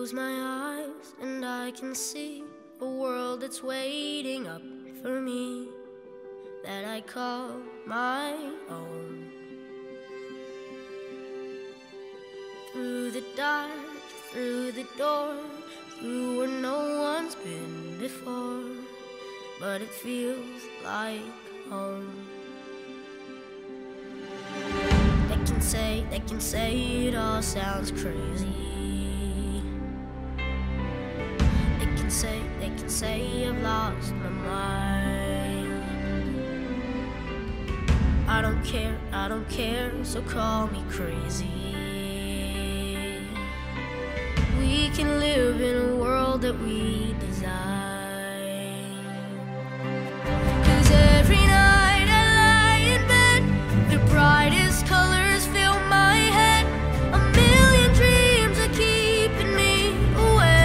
close my eyes and I can see a world that's waiting up for me, that I call my own. Through the dark, through the door, through where no one's been before, but it feels like home. They can say it all sounds crazy. They can say I've lost my mind. I don't care, so call me crazy. We can live in a world that we design. 'Cause every night I lie in bed, the brightest colors fill my head. A million dreams are keeping me awake.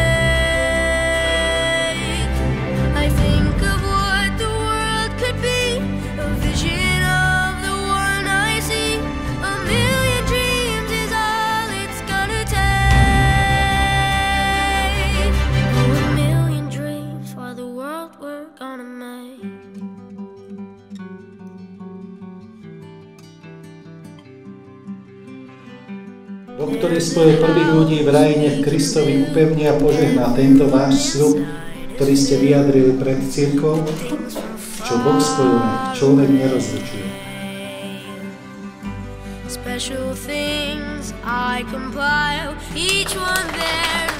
I think of what the world could be, a vision of the one I see. A million dreams is all it's gonna take. Oh, a million dreams for the world we're gonna make. Boh, ktorý spojil prvých ľudí v raji, nech Kristovi upevní a požehná tento váš sľub, ktorý ste vyjadrili pred cirkvou, čo Boh spojil, nech človek nerozlučuje. Special things I compile, each one there.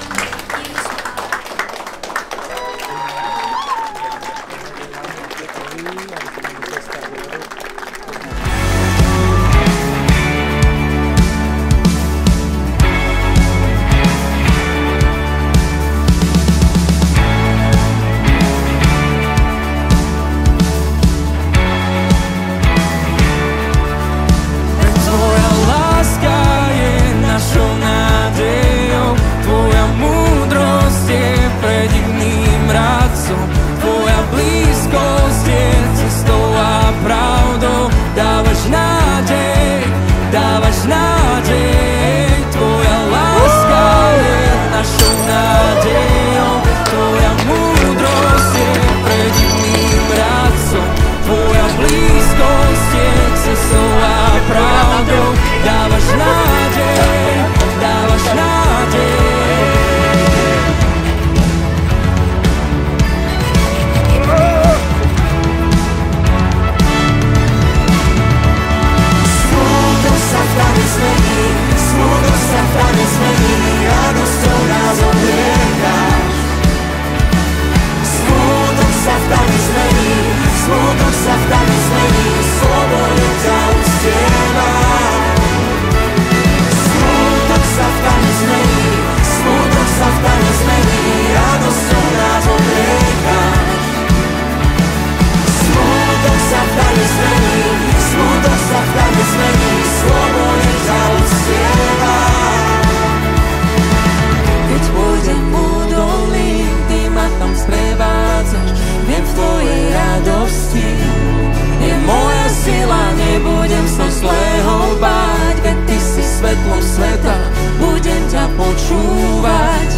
Nebudem sa zlého báť, veď ty si svetlom sveta, budem ťa počúvať.